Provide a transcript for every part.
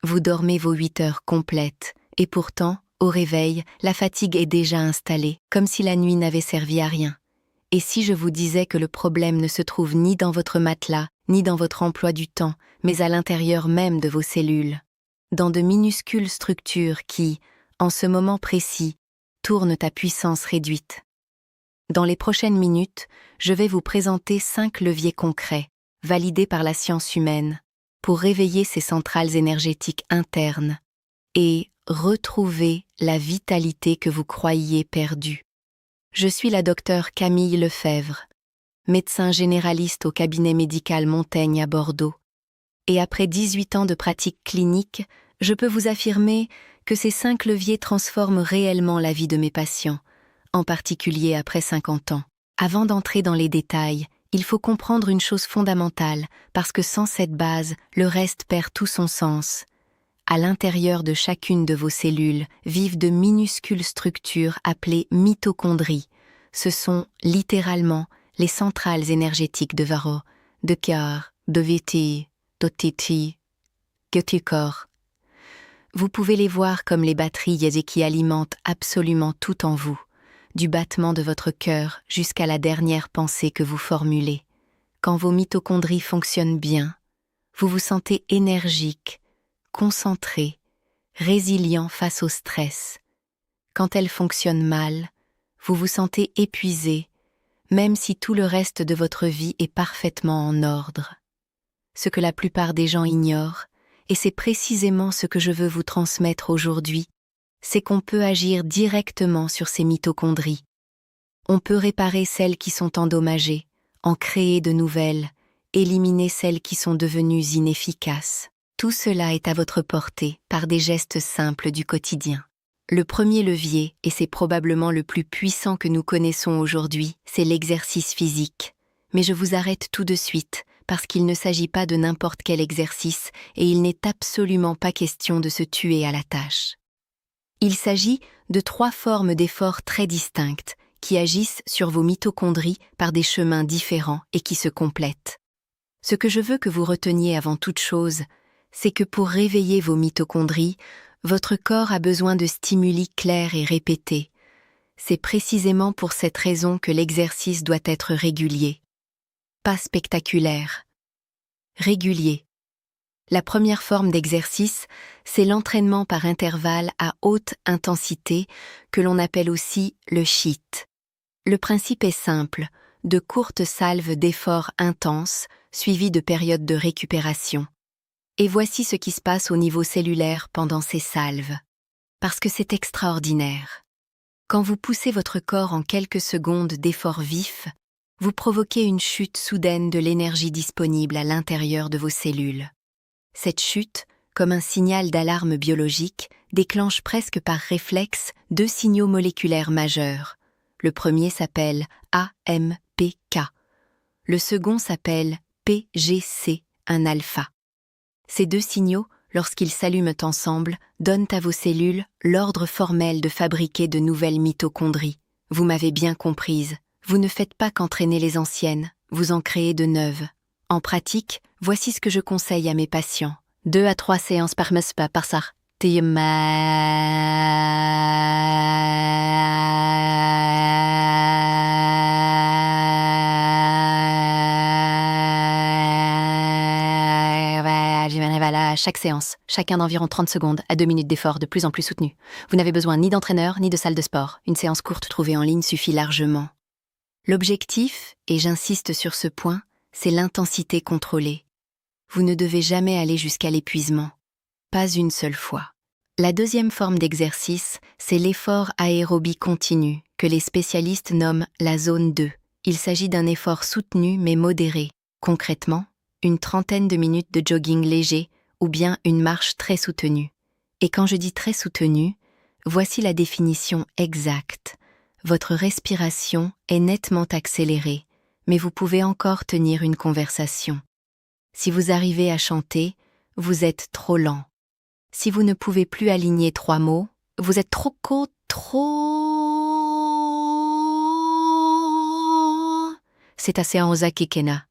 Vous dormez vos 8 heures complètes, et pourtant, au réveil, la fatigue est déjà installée, comme si la nuit n'avait servi à rien. Et si je vous disais que le problème ne se trouve ni dans votre matelas, ni dans votre emploi du temps, mais à l'intérieur même de vos cellules, dans de minuscules structures qui, en ce moment précis, tournent à puissance réduite. Dans les prochaines minutes, je vais vous présenter 5 leviers concrets, validés par la science humaine, pour réveiller ces centrales énergétiques internes et retrouver la vitalité que vous croyiez perdue. Je suis la docteure Camille Lefebvre, médecin généraliste au cabinet médical Montaigne à Bordeaux. Et après 18 ans de pratique clinique, je peux vous affirmer que ces 5 leviers transforment réellement la vie de mes patients, en particulier après 50 ans. Avant d'entrer dans les détails, il faut comprendre une chose fondamentale, parce que sans cette base, le reste perd tout son sens. À l'intérieur de chacune de vos cellules vivent de minuscules structures appelées mitochondries. Ce sont littéralement les centrales énergétiques de Varro, de cœur, de VT, d'OTT, de corps. Vous pouvez les voir comme les batteries qui alimentent absolument tout en vous, du battement de votre cœur jusqu'à la dernière pensée que vous formulez. Quand vos mitochondries fonctionnent bien, vous vous sentez énergique, concentré, résilient face au stress. Quand elles fonctionnent mal, vous vous sentez épuisé, même si tout le reste de votre vie est parfaitement en ordre. Ce que la plupart des gens ignorent, et c'est précisément ce que je veux vous transmettre aujourd'hui, c'est qu'on peut agir directement sur ces mitochondries. On peut réparer celles qui sont endommagées, en créer de nouvelles, éliminer celles qui sont devenues inefficaces. Tout cela est à votre portée par des gestes simples du quotidien. Le premier levier, et c'est probablement le plus puissant que nous connaissons aujourd'hui, c'est l'exercice physique. Mais je vous arrête tout de suite, parce qu'il ne s'agit pas de n'importe quel exercice et il n'est absolument pas question de se tuer à la tâche. Il s'agit de 3 formes d'efforts très distinctes qui agissent sur vos mitochondries par des chemins différents et qui se complètent. Ce que je veux que vous reteniez avant toute chose, c'est que pour réveiller vos mitochondries, votre corps a besoin de stimuli clairs et répétés. C'est précisément pour cette raison que l'exercice doit être régulier. Pas spectaculaire. Régulier. La première forme d'exercice, c'est l'entraînement par intervalle à haute intensité, que l'on appelle aussi le HIIT. Le principe est simple, de courtes salves d'efforts intenses, suivies de périodes de récupération. Et voici ce qui se passe au niveau cellulaire pendant ces salves. Parce que c'est extraordinaire. Quand vous poussez votre corps en quelques secondes d'efforts vifs, vous provoquez une chute soudaine de l'énergie disponible à l'intérieur de vos cellules. Cette chute, comme un signal d'alarme biologique, déclenche presque par réflexe 2 signaux moléculaires majeurs. Le premier s'appelle AMPK. Le second s'appelle PGC, un alpha. Ces 2 signaux, lorsqu'ils s'allument ensemble, donnent à vos cellules l'ordre formel de fabriquer de nouvelles mitochondries. Vous m'avez bien comprise, vous ne faites pas qu'entraîner les anciennes, vous en créez de neuves. En pratique, voici ce que je conseille à mes patients. 2 à 3 séances par mois par ça. Chaque séance, chacun d'environ 30 secondes à 2 minutes d'effort de plus en plus soutenu. Vous n'avez besoin ni d'entraîneur ni de salle de sport. Une séance courte trouvée en ligne suffit largement. L'objectif, et j'insiste sur ce point, c'est l'intensité contrôlée. Vous ne devez jamais aller jusqu'à l'épuisement. Pas une seule fois. La deuxième forme d'exercice, c'est l'effort aérobie continu, que les spécialistes nomment la zone 2. Il s'agit d'un effort soutenu mais modéré. Concrètement, une 30aine de minutes de jogging léger ou bien une marche très soutenue. Et quand je dis très soutenue, voici la définition exacte. Votre respiration est nettement accélérée, mais vous pouvez encore tenir une conversation. Si vous arrivez à chanter, vous êtes trop lent. Si vous ne pouvez plus aligner 3 mots, vous êtes trop court, C'est assez en ozakekena.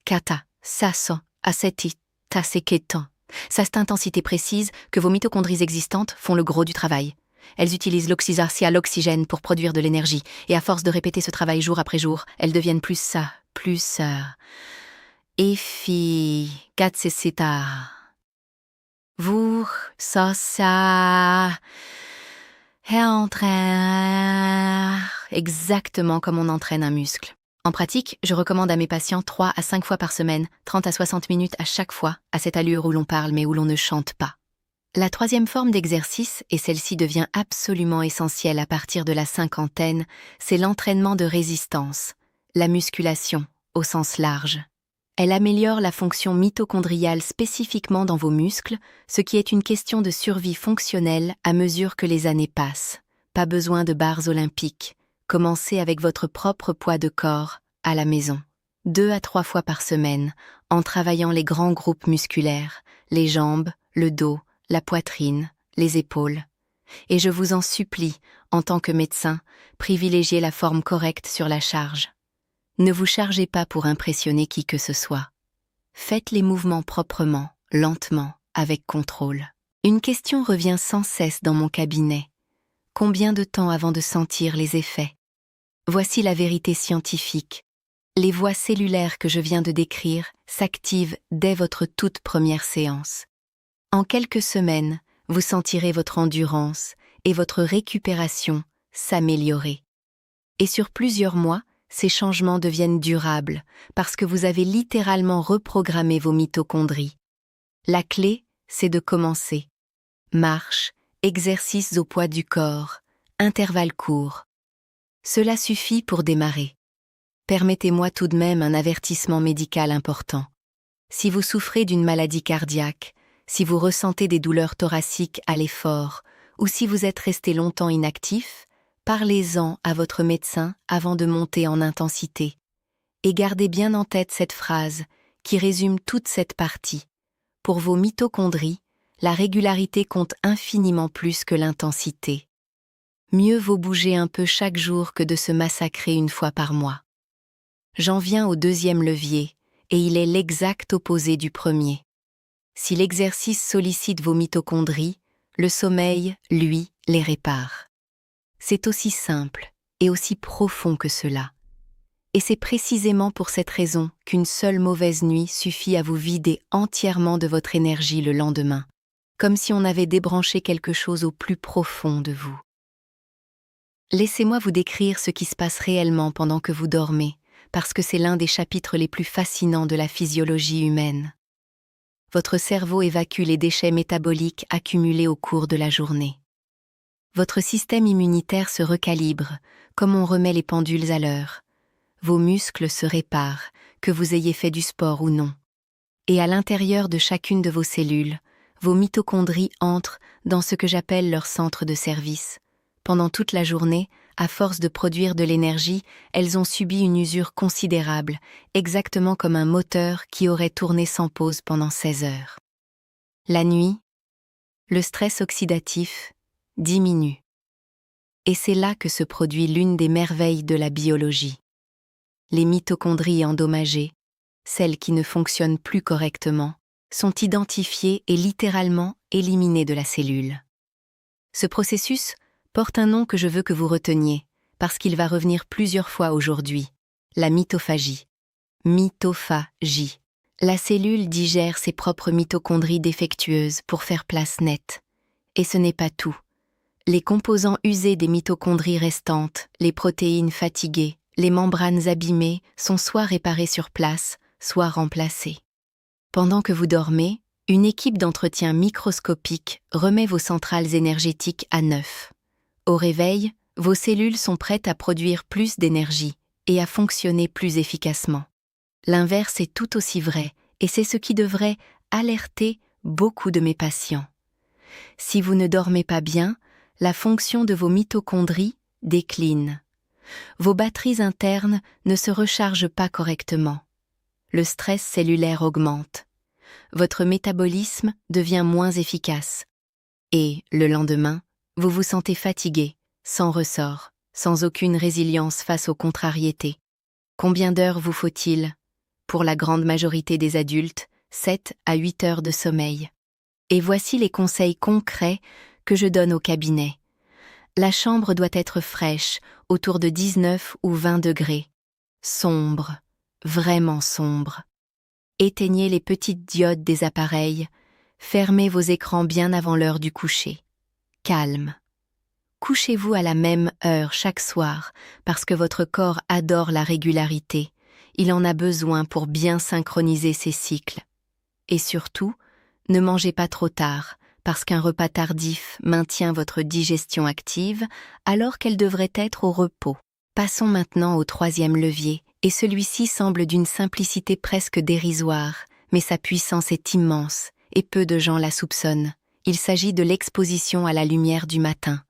Kata, saso, aseti, taseketan. C'est à cette intensité précise que vos mitochondries existantes font le gros du travail. Elles utilisent l'oxygène pour produire de l'énergie, et à force de répéter ce travail jour après jour, elles deviennent plus efficaces. Vous, ça, exactement comme on entraîne un muscle. En pratique, je recommande à mes patients 3 à 5 fois par semaine, 30 à 60 minutes à chaque fois, à cette allure où l'on parle mais où l'on ne chante pas. La troisième forme d'exercice, et celle-ci devient absolument essentielle à partir de la cinquantaine, c'est l'entraînement de résistance, la musculation, au sens large. Elle améliore la fonction mitochondriale spécifiquement dans vos muscles, ce qui est une question de survie fonctionnelle à mesure que les années passent. Pas besoin de barres olympiques. Commencez avec votre propre poids de corps, à la maison. 2 à 3 fois par semaine, en travaillant les grands groupes musculaires, les jambes, le dos, la poitrine, les épaules. Et je vous en supplie, en tant que médecin, privilégiez la forme correcte sur la charge. Ne vous chargez pas pour impressionner qui que ce soit. Faites les mouvements proprement, lentement, avec contrôle. Une question revient sans cesse dans mon cabinet. Combien de temps avant de sentir les effets? Voici la vérité scientifique. Les voies cellulaires que je viens de décrire s'activent dès votre toute première séance. En quelques semaines, vous sentirez votre endurance et votre récupération s'améliorer. Et sur plusieurs mois, ces changements deviennent durables parce que vous avez littéralement reprogrammé vos mitochondries. La clé, c'est de commencer. Marche, exercices au poids du corps, intervalles courts. Cela suffit pour démarrer. Permettez-moi tout de même un avertissement médical important. Si vous souffrez d'une maladie cardiaque, si vous ressentez des douleurs thoraciques à l'effort, ou si vous êtes resté longtemps inactif, parlez-en à votre médecin avant de monter en intensité. Et gardez bien en tête cette phrase qui résume toute cette partie. Pour vos mitochondries, la régularité compte infiniment plus que l'intensité. Mieux vaut bouger un peu chaque jour que de se massacrer une fois par mois. J'en viens au deuxième levier, et il est l'exact opposé du premier. Si l'exercice sollicite vos mitochondries, le sommeil, lui, les répare. C'est aussi simple et aussi profond que cela. Et c'est précisément pour cette raison qu'une seule mauvaise nuit suffit à vous vider entièrement de votre énergie le lendemain, comme si on avait débranché quelque chose au plus profond de vous. Laissez-moi vous décrire ce qui se passe réellement pendant que vous dormez, parce que c'est l'un des chapitres les plus fascinants de la physiologie humaine. Votre cerveau évacue les déchets métaboliques accumulés au cours de la journée. Votre système immunitaire se recalibre, comme on remet les pendules à l'heure. Vos muscles se réparent, que vous ayez fait du sport ou non. Et à l'intérieur de chacune de vos cellules, vos mitochondries entrent dans ce que j'appelle leur centre de service. Pendant toute la journée, à force de produire de l'énergie, elles ont subi une usure considérable, exactement comme un moteur qui aurait tourné sans pause pendant 16 heures. La nuit, le stress oxydatif diminue. Et c'est là que se produit l'une des merveilles de la biologie. Les mitochondries endommagées, celles qui ne fonctionnent plus correctement, sont identifiées et littéralement éliminées de la cellule. Ce processus porte un nom que je veux que vous reteniez, parce qu'il va revenir plusieurs fois aujourd'hui, la mitophagie. Mitophagie. La cellule digère ses propres mitochondries défectueuses pour faire place nette. Et ce n'est pas tout. Les composants usés des mitochondries restantes, les protéines fatiguées, les membranes abîmées sont soit réparées sur place, soit remplacées. Pendant que vous dormez, une équipe d'entretien microscopique remet vos centrales énergétiques à neuf. Au réveil, vos cellules sont prêtes à produire plus d'énergie et à fonctionner plus efficacement. L'inverse est tout aussi vrai, et c'est ce qui devrait alerter beaucoup de mes patients. Si vous ne dormez pas bien, la fonction de vos mitochondries décline. Vos batteries internes ne se rechargent pas correctement. Le stress cellulaire augmente. Votre métabolisme devient moins efficace. Et, le lendemain, vous vous sentez fatigué, sans ressort, sans aucune résilience face aux contrariétés. Combien d'heures vous faut-il? Pour la grande majorité des adultes, 7 à 8 heures de sommeil. Et voici les conseils concrets que je donne au cabinet. La chambre doit être fraîche, autour de 19 ou 20 degrés. Sombre, vraiment sombre. Éteignez les petites diodes des appareils. Fermez vos écrans bien avant l'heure du coucher. Calme. Couchez-vous à la même heure chaque soir parce que votre corps adore la régularité. Il en a besoin pour bien synchroniser ses cycles. Et surtout, ne mangez pas trop tard parce qu'un repas tardif maintient votre digestion active alors qu'elle devrait être au repos. Passons maintenant au troisième levier, et celui-ci semble d'une simplicité presque dérisoire, mais sa puissance est immense et peu de gens la soupçonnent. Il s'agit de l'exposition à la lumière du matin.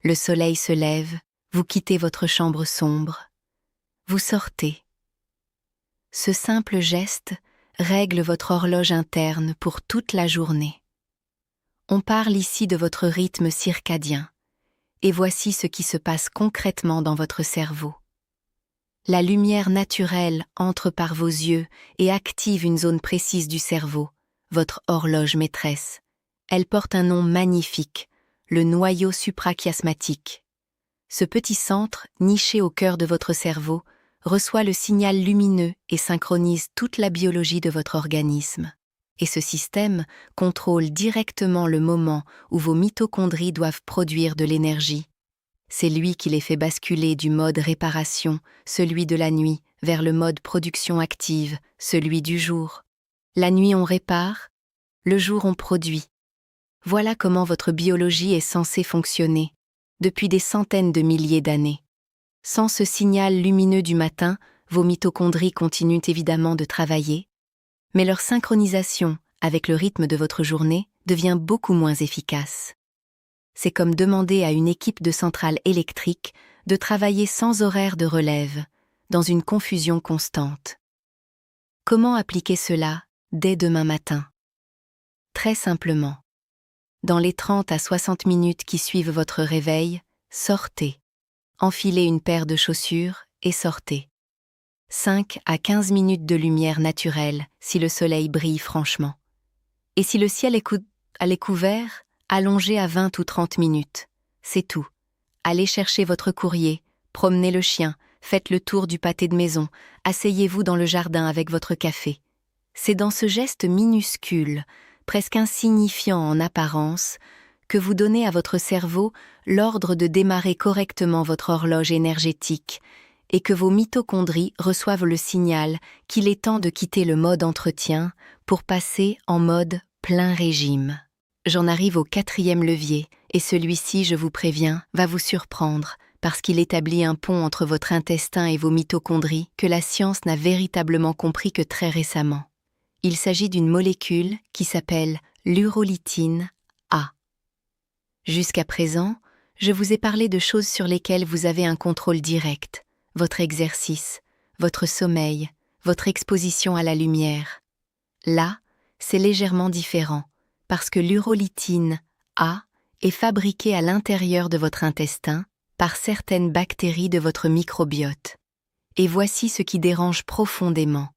Le soleil se lève, vous quittez votre chambre sombre. Vous sortez. Ce simple geste règle votre horloge interne pour toute la journée. On parle ici de votre rythme circadien, et voici ce qui se passe concrètement dans votre cerveau. La lumière naturelle entre par vos yeux et active une zone précise du cerveau, votre horloge maîtresse. Elle porte un nom magnifique, le noyau suprachiasmatique. Ce petit centre, niché au cœur de votre cerveau, reçoit le signal lumineux et synchronise toute la biologie de votre organisme. Et ce système contrôle directement le moment où vos mitochondries doivent produire de l'énergie. C'est lui qui les fait basculer du mode réparation, celui de la nuit, vers le mode production active, celui du jour. La nuit on répare, le jour on produit. Voilà comment votre biologie est censée fonctionner, depuis des centaines de milliers d'années. Sans ce signal lumineux du matin, vos mitochondries continuent évidemment de travailler, mais leur synchronisation avec le rythme de votre journée devient beaucoup moins efficace. C'est comme demander à une équipe de centrale électrique de travailler sans horaire de relève, dans une confusion constante. Comment appliquer cela dès demain matin? Très simplement. Dans les 30 à 60 minutes qui suivent votre réveil, sortez. Enfilez une paire de chaussures et sortez. 5 à 15 minutes de lumière naturelle si le soleil brille franchement. Et si le ciel est couvert, allongez à 20 ou 30 minutes. C'est tout. Allez chercher votre courrier, promenez le chien, faites le tour du pâté de maison, asseyez-vous dans le jardin avec votre café. C'est dans ce geste minuscule, presque insignifiant en apparence, que vous donnez à votre cerveau l'ordre de démarrer correctement votre horloge énergétique et que vos mitochondries reçoivent le signal qu'il est temps de quitter le mode entretien pour passer en mode plein régime. J'en arrive au quatrième levier, et celui-ci, je vous préviens, va vous surprendre, parce qu'il établit un pont entre votre intestin et vos mitochondries que la science n'a véritablement compris que très récemment. Il s'agit d'une molécule qui s'appelle l'urolytine A. Jusqu'à présent, je vous ai parlé de choses sur lesquelles vous avez un contrôle direct, votre exercice, votre sommeil, votre exposition à la lumière. Là, c'est légèrement différent, parce que l'urolytine A est fabriquée à l'intérieur de votre intestin par certaines bactéries de votre microbiote. Et voici ce qui dérange profondément.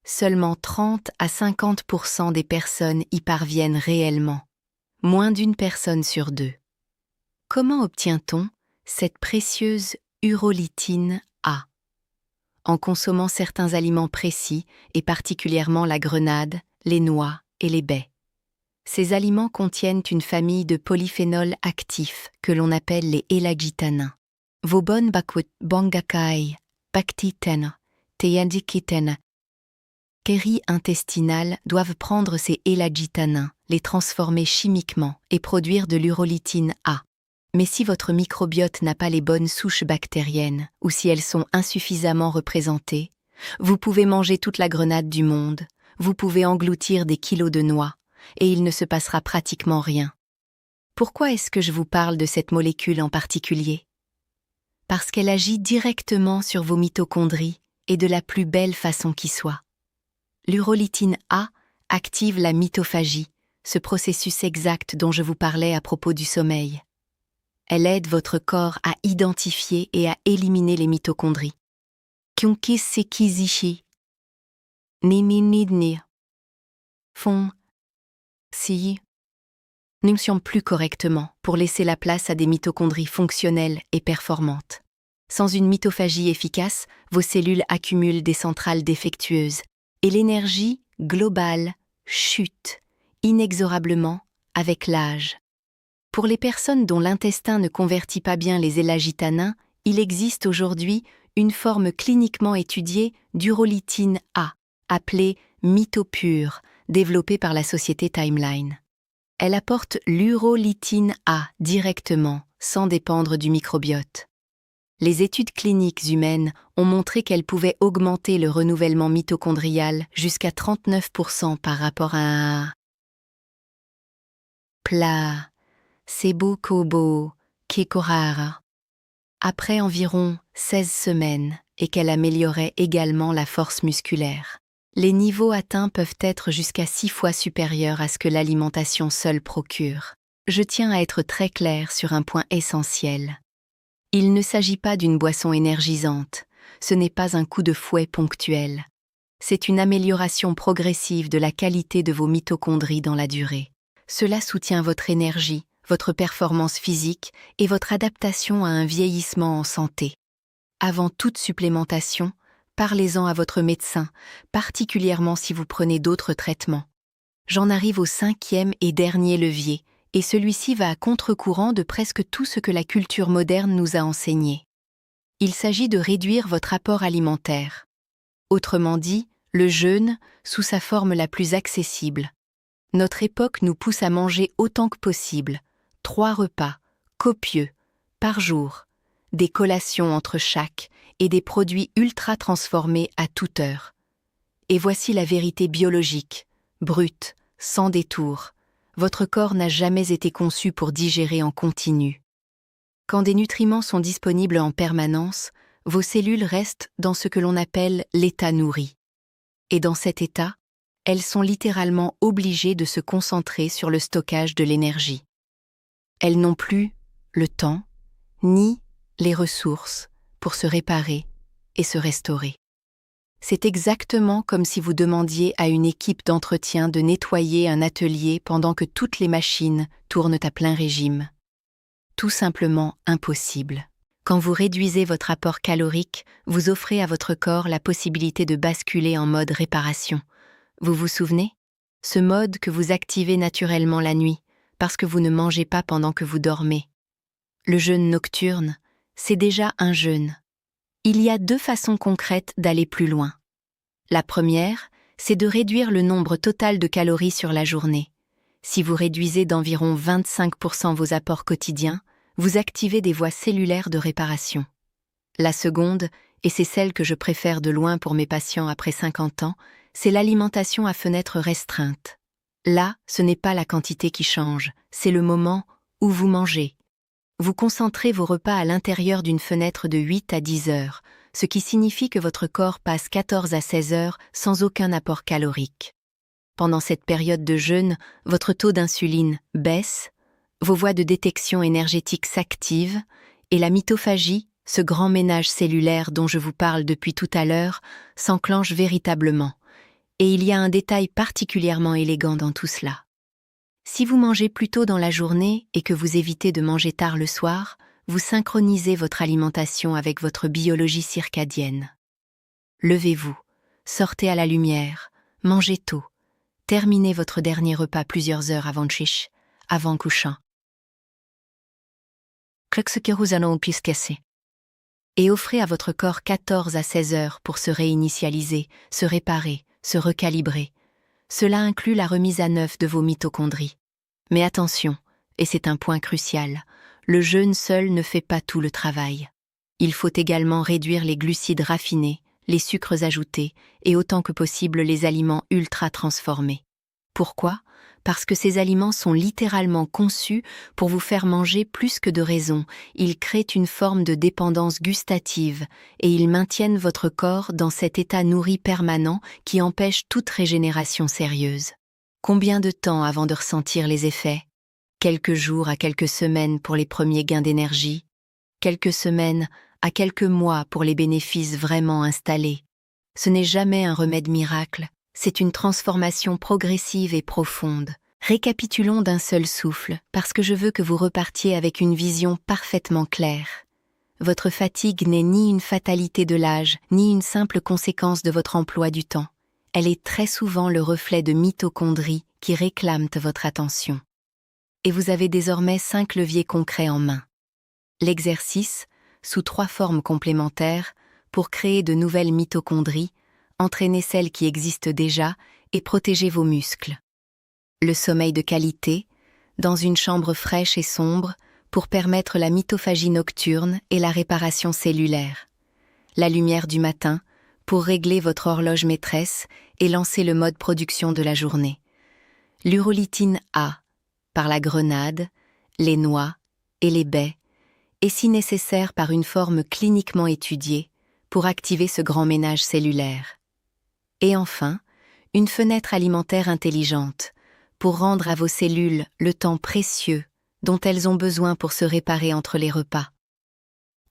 Seulement 30 à 50% des personnes y parviennent réellement. Moins d'une personne sur deux. Comment obtient-on cette précieuse urolytine A? En consommant certains aliments précis, et particulièrement la grenade, les noix et les baies. Ces aliments contiennent une famille de polyphénols actifs que l'on appelle les élagitanins. Vos bonnes bangakai, bactiten, teyandikiten, caries intestinales doivent prendre ces élagitanins, les transformer chimiquement et produire de l'urolytine A. Mais si votre microbiote n'a pas les bonnes souches bactériennes ou si elles sont insuffisamment représentées, vous pouvez manger toute la grenade du monde, vous pouvez engloutir des kilos de noix, et il ne se passera pratiquement rien. Pourquoi est-ce que je vous parle de cette molécule en particulier? Parce qu'elle agit directement sur vos mitochondries et de la plus belle façon qui soit. L'urolytine A active la mitophagie, ce processus exact dont je vous parlais à propos du sommeil. Elle aide votre corps à identifier et à éliminer les mitochondries. Kyunkis sekizishi. Nininidni. Fon. Si. fonctionne plus correctement pour laisser la place à des mitochondries fonctionnelles et performantes. Sans une mitophagie efficace, vos cellules accumulent des centrales défectueuses et l'énergie globale chute inexorablement avec l'âge. Pour les personnes dont l'intestin ne convertit pas bien les élagitanins, il existe aujourd'hui une forme cliniquement étudiée d'urolitine A, appelée Mitopure, développée par la société Timeline. Elle apporte l'urolitine A directement, sans dépendre du microbiote. Les études cliniques humaines ont montré qu'elle pouvait augmenter le renouvellement mitochondrial jusqu'à 39% par rapport à un placebo Kekorara. Après environ 16 semaines et qu'elle améliorait également la force musculaire. Les niveaux atteints peuvent être jusqu'à 6 fois supérieurs à ce que l'alimentation seule procure. Je tiens à être très clair sur un point essentiel. Il ne s'agit pas d'une boisson énergisante, ce n'est pas un coup de fouet ponctuel. C'est une amélioration progressive de la qualité de vos mitochondries dans la durée. Cela soutient votre énergie, votre performance physique et votre adaptation à un vieillissement en santé. Avant toute supplémentation, parlez-en à votre médecin, particulièrement si vous prenez d'autres traitements. J'en arrive au 5e et dernier levier, et celui-ci va à contre-courant de presque tout ce que la culture moderne nous a enseigné. Il s'agit de réduire votre apport alimentaire. Autrement dit, le jeûne sous sa forme la plus accessible. Notre époque nous pousse à manger autant que possible, 3 repas, copieux, par jour, des collations entre chaque et des produits ultra transformés à toute heure. Et voici la vérité biologique, brute, sans détour. Votre corps n'a jamais été conçu pour digérer en continu. Quand des nutriments sont disponibles en permanence, vos cellules restent dans ce que l'on appelle l'état nourri. Et dans cet état, elles sont littéralement obligées de se concentrer sur le stockage de l'énergie. Elles n'ont plus le temps, ni les ressources pour se réparer et se restaurer. C'est exactement comme si vous demandiez à une équipe d'entretien de nettoyer un atelier pendant que toutes les machines tournent à plein régime. Tout simplement impossible. Quand vous réduisez votre apport calorique, vous offrez à votre corps la possibilité de basculer en mode réparation. Vous vous souvenez? Ce mode que vous activez naturellement la nuit, parce que vous ne mangez pas pendant que vous dormez. Le jeûne nocturne, c'est déjà un jeûne. Il y a 2 façons concrètes d'aller plus loin. La première, c'est de réduire le nombre total de calories sur la journée. Si vous réduisez d'environ 25% vos apports quotidiens, vous activez des voies cellulaires de réparation. La seconde, et c'est celle que je préfère de loin pour mes patients après 50 ans, c'est l'alimentation à fenêtre restreinte. Là, ce n'est pas la quantité qui change, c'est le moment où vous mangez. Vous concentrez vos repas à l'intérieur d'une fenêtre de 8 à 10 heures, ce qui signifie que votre corps passe 14 à 16 heures sans aucun apport calorique. Pendant cette période de jeûne, votre taux d'insuline baisse, vos voies de détection énergétique s'activent et la mitophagie, ce grand ménage cellulaire dont je vous parle depuis tout à l'heure, s'enclenche véritablement. Et il y a un détail particulièrement élégant dans tout cela. Si vous mangez plus tôt dans la journée et que vous évitez de manger tard le soir, vous synchronisez votre alimentation avec votre biologie circadienne. Levez-vous, sortez à la lumière, mangez tôt, terminez votre dernier repas plusieurs heures avant couchant. Et offrez à votre corps 14 à 16 heures pour se réinitialiser, se réparer, se recalibrer. Cela inclut la remise à neuf de vos mitochondries. Mais attention, et c'est un point crucial, le jeûne seul ne fait pas tout le travail. Il faut également réduire les glucides raffinés, les sucres ajoutés et autant que possible les aliments ultra transformés. Pourquoi ? Parce que ces aliments sont littéralement conçus pour vous faire manger plus que de raison. Ils créent une forme de dépendance gustative et ils maintiennent votre corps dans cet état nourri permanent qui empêche toute régénération sérieuse. Combien de temps avant de ressentir les effets ? Quelques jours à quelques semaines pour les premiers gains d'énergie, quelques semaines à quelques mois pour les bénéfices vraiment installés. Ce n'est jamais un remède miracle, c'est une transformation progressive et profonde. Récapitulons d'un seul souffle, parce que je veux que vous repartiez avec une vision parfaitement claire. Votre fatigue n'est ni une fatalité de l'âge, ni une simple conséquence de votre emploi du temps. Elle est très souvent le reflet de mitochondries qui réclament votre attention. Et vous avez désormais 5 leviers concrets en main. L'exercice, sous 3 formes complémentaires, pour créer de nouvelles mitochondries, entraîner celles qui existent déjà et protéger vos muscles. Le sommeil de qualité, dans une chambre fraîche et sombre, pour permettre la mitophagie nocturne et la réparation cellulaire. La lumière du matin, pour régler votre horloge maîtresse et lancer le mode production de la journée. L'urolytine A, par la grenade, les noix et les baies, et si nécessaire par une forme cliniquement étudiée, pour activer ce grand ménage cellulaire. Et enfin, une fenêtre alimentaire intelligente, pour rendre à vos cellules le temps précieux dont elles ont besoin pour se réparer entre les repas.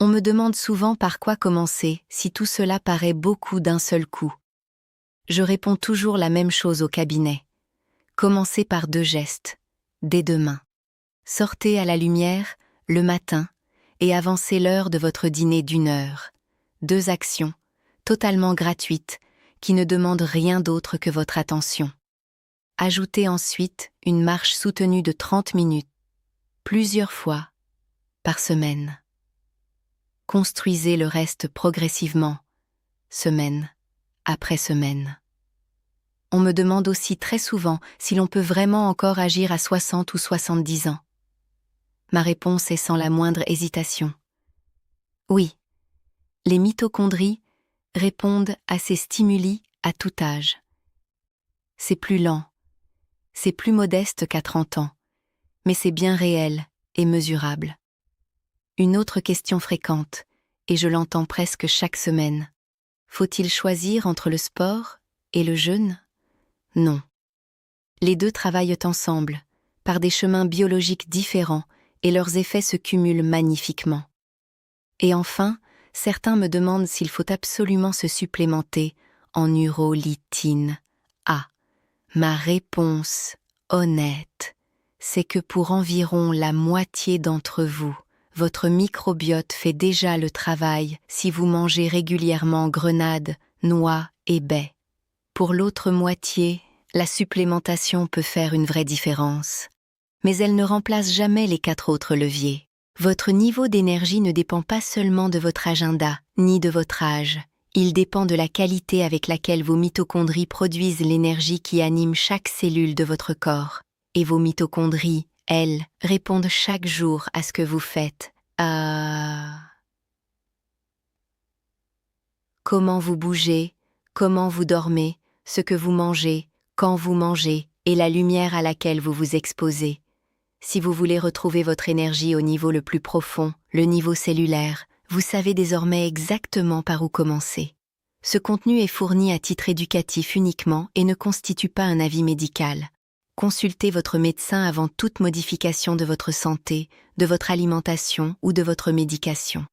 On me demande souvent par quoi commencer si tout cela paraît beaucoup d'un seul coup. Je réponds toujours la même chose au cabinet. Commencez par 2 gestes, dès demain. Sortez à la lumière, le matin, et avancez l'heure de votre dîner d'1 heure. 2 actions, totalement gratuites, qui ne demandent rien d'autre que votre attention. Ajoutez ensuite une marche soutenue de 30 minutes, plusieurs fois, par semaine. Construisez le reste progressivement, semaine après semaine. On me demande aussi très souvent si l'on peut vraiment encore agir à 60 ou 70 ans. Ma réponse est sans la moindre hésitation. Oui, les mitochondries répondent à ces stimuli à tout âge. C'est plus lent, c'est plus modeste qu'à 30 ans, mais c'est bien réel et mesurable. Une autre question fréquente, et je l'entends presque chaque semaine. Faut-il choisir entre le sport et le jeûne? Non. Les 2 travaillent ensemble, par des chemins biologiques différents, et leurs effets se cumulent magnifiquement. Et enfin, certains me demandent s'il faut absolument se supplémenter en urolytine A. Ma réponse, honnête, c'est que pour environ la moitié d'entre vous, votre microbiote fait déjà le travail si vous mangez régulièrement grenades, noix et baies. Pour l'autre moitié, la supplémentation peut faire une vraie différence. Mais elle ne remplace jamais les 4 autres leviers. Votre niveau d'énergie ne dépend pas seulement de votre agenda, ni de votre âge. Il dépend de la qualité avec laquelle vos mitochondries produisent l'énergie qui anime chaque cellule de votre corps. Et vos mitochondries, elles, répondent chaque jour à ce que vous faites. Comment vous bougez, comment vous dormez, ce que vous mangez, quand vous mangez, et la lumière à laquelle vous vous exposez. Si vous voulez retrouver votre énergie au niveau le plus profond, le niveau cellulaire, vous savez désormais exactement par où commencer. Ce contenu est fourni à titre éducatif uniquement et ne constitue pas un avis médical. Consultez votre médecin avant toute modification de votre santé, de votre alimentation ou de votre médication.